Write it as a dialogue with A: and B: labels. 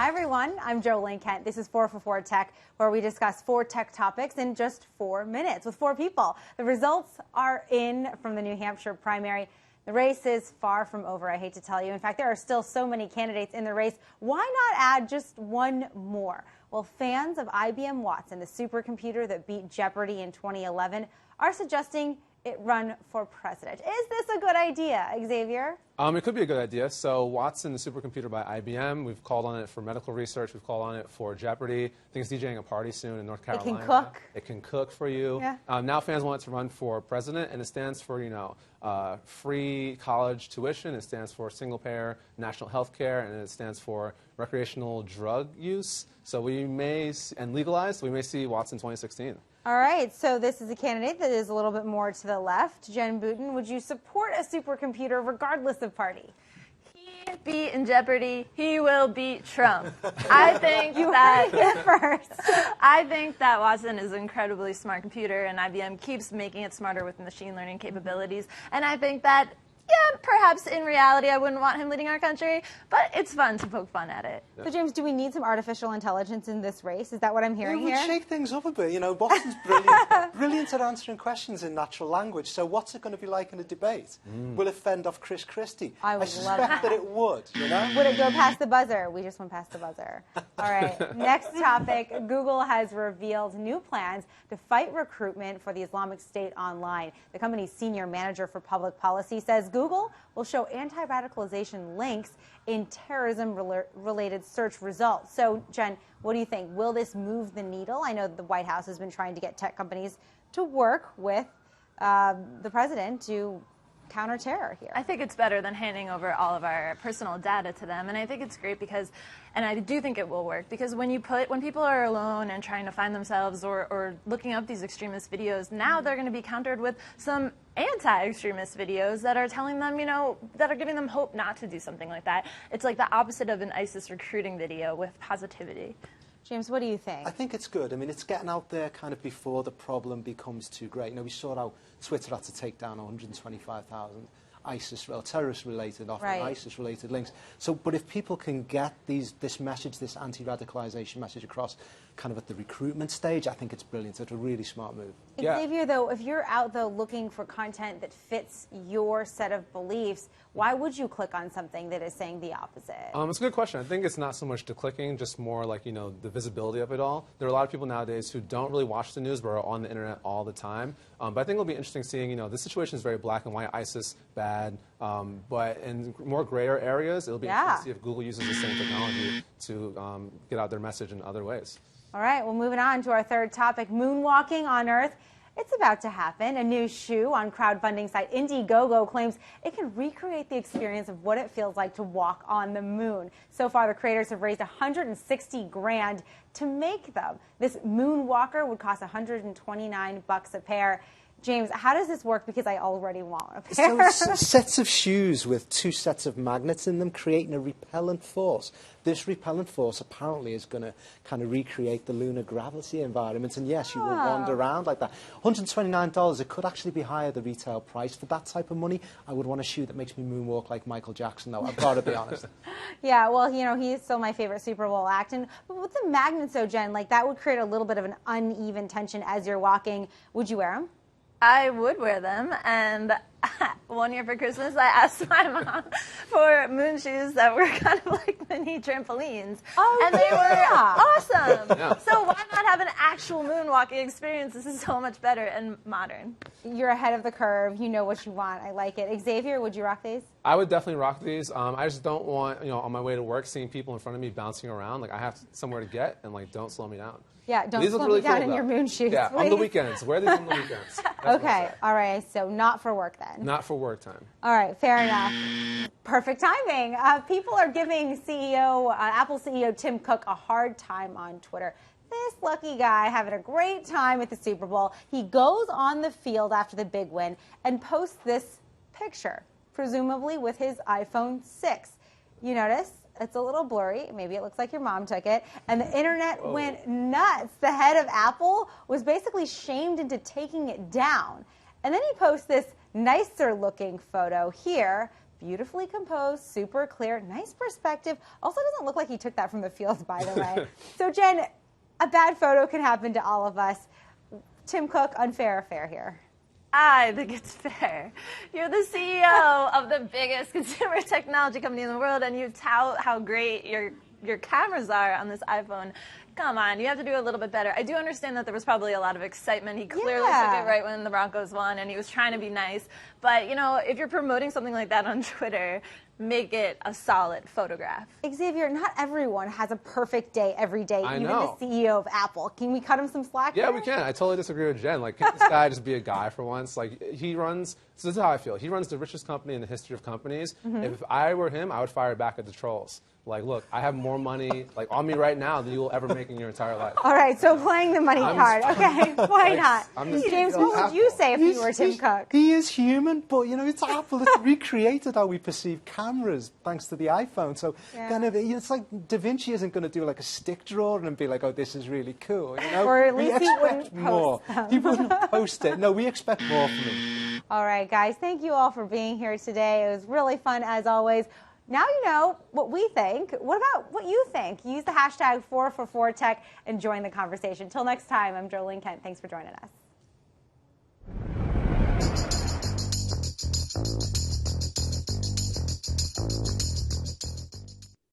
A: Hi everyone, I'm Jolene Kent. This is 4for4 Tech, where we discuss 4 tech topics in just 4 minutes with 4 people. The results are in from the New Hampshire primary. The race is far from over, I hate to tell you. In fact, there are still so many candidates in the race. Why not add just one more? Well, fans of IBM Watson, the supercomputer that beat Jeopardy in 2011, are suggesting it run for president. Is this a good idea, Xavier?
B: It could be a good idea. So Watson, the supercomputer by IBM, we've called on it for medical research. We've called on it for Jeopardy. I think it's DJing a party soon in North Carolina.
A: It can cook.
B: It can cook for you.
A: Yeah.
B: Now fans want it to run for president, and it stands for, free college tuition. It stands for single-payer national health care, and it stands for recreational drug use. So we may, and legalized, we may see Watson 2016.
A: All right, so this is a candidate that is a little bit more to the left. Jen Booten, would you support a supercomputer regardless of party?
C: He beat in Jeopardy, he will beat Trump. I think I think that Watson is an incredibly smart computer, and IBM keeps making it smarter with machine learning capabilities. And I think that, yeah, perhaps in reality I wouldn't want him leading our country, but it's fun to poke fun at it.
A: So, James, do we need some artificial intelligence in this race? Is that what I'm hearing here?
D: It would shake things up a bit. You know, Watson's brilliant, brilliant at answering questions in natural language. So what's it going to be like in a debate? Will it fend off Chris Christie?
A: I would
D: suspect
A: love
D: that it would, you know?
A: Would it go past the buzzer? We just went past the buzzer. All right, next topic. Google has revealed new plans to fight recruitment for the Islamic State online. The company's senior manager for public policy says Google will show anti-radicalization links in terrorism-related search results. So, Jen, what do you think? Will this move the needle? I know the White House has been trying to get tech companies to work with the president to counter terror here.
C: I think it's better than handing over all of our personal data to them, and I think it's great because, and I do think it will work, because when people are alone and trying to find themselves or looking up these extremist videos, now they're going to be countered with some anti-extremist videos that are telling them, that are giving them hope not to do something like that. It's like the opposite of an ISIS recruiting video with positivity.
A: James, what do you think?
D: I think it's good. I mean, it's getting out there kind of before the problem becomes too great. We saw how Twitter had to take down 125,000 ISIS or terrorist-related, often ISIS-related links. So, but if people can get this message, this anti-radicalization message across kind of at the recruitment stage, I think it's brilliant. It's a really smart move.
A: Xavier, though, if you're out, looking for content that fits your set of beliefs, why would you click on something that is saying the opposite?
B: It's a good question. I think it's not so much the clicking, just more like, the visibility of it all. There are a lot of people nowadays who don't really watch the news but are on the internet all the time. But I think it'll be interesting seeing, this situation is very black and white, ISIS, bad. But in more grayer areas, it'll be interesting to see if Google uses the same technology to get out their message in other ways.
A: All right, well, moving on to our third topic, moonwalking on Earth. It's about to happen. A new shoe on crowdfunding site Indiegogo claims it can recreate the experience of what it feels like to walk on the moon. So far, the creators have raised $160 grand to make them. This MoonWalker would cost $129 a pair. James, how does this work? Because I already want a pair.
D: So sets of shoes with 2 sets of magnets in them, creating a repellent force. This repellent force apparently is going to kind of recreate the lunar gravity environment. And yes, you will wander around like that. $129, it could actually be higher, the retail price. For that type of money, I would want a shoe that makes me moonwalk like Michael Jackson, though. I've got to be honest.
A: Yeah, well, he is still my favorite Super Bowl act. And with the magnets, though, Jen, that would create a little bit of an uneven tension as you're walking. Would you wear them?
C: I would wear them, and one year for Christmas I asked my mom for moon shoes that were kind of like mini trampolines, and they were awesome. Yeah. So why not have an actual moonwalking experience? This is so much better and modern.
A: You're ahead of the curve. You know what you want. I like it. Xavier, would you rock these?
B: I would definitely rock these. I just don't want, on my way to work, seeing people in front of me bouncing around. I have somewhere to get, and don't slow me down.
A: Yeah, don't slow me down in your moon shoes,
B: Yeah,
A: please.
B: on the weekends. Wear these on the weekends.
A: Okay, all right, so not for work then.
B: Not for work time.
A: All right, fair enough. Perfect timing. People are giving Apple CEO Tim Cook a hard time on Twitter. This lucky guy having a great time at the Super Bowl. He goes on the field after the big win and posts this picture, presumably with his iPhone 6. You notice? It's a little blurry. Maybe it looks like your mom took it. And the internet went nuts. The head of Apple was basically shamed into taking it down. And then he posts this nicer looking photo here Beautifully composed, super clear, nice perspective. Also doesn't look like he took that from the field, by the way. So, Jen, a bad photo can happen to all of us. Tim Cook, unfair or fair here?
C: I think it's fair. You're the CEO of the biggest consumer technology company in the world, and you tout how great your cameras are on this iPhone. Come on, you have to do a little bit better. I do understand that there was probably a lot of excitement. He clearly took it right when the Broncos won, and he was trying to be nice. But, you know, if you're promoting something like that on Twitter, make it a solid photograph.
A: Xavier, not everyone has a perfect day every day,
B: I
A: even
B: know.
A: the CEO of Apple. Can we cut him some slack
B: Yeah,
A: here?
B: we can. I totally disagree with Jen. Like, can't this guy just be a guy for once? Like, he runs, so this is how I feel. He runs the richest company in the history of companies. If I were him, I would fire back at the trolls. Like, look, I have more money, like, on me right now than you will ever make in your entire life.
A: All right, so playing the money card. Okay, why not? James, what would you say if you were Tim Cook?
D: He is human, but, you know, it's Apple. It's recreated how we perceive cameras thanks to the iPhone. So kind of, it's like Da Vinci isn't going to do like a stick drawing and be like, oh, this is really cool. You know?
A: Or at least he
D: expect
A: wouldn't
D: more.
A: post them.
D: He wouldn't post it. No, we expect more from him.
A: All right, guys, thank you all for being here today. It was really fun, as always. Now you know what we think. What about what you think? Use the hashtag 4for4Tech and join the conversation. Till next time, I'm Jolene Kent. Thanks for joining us.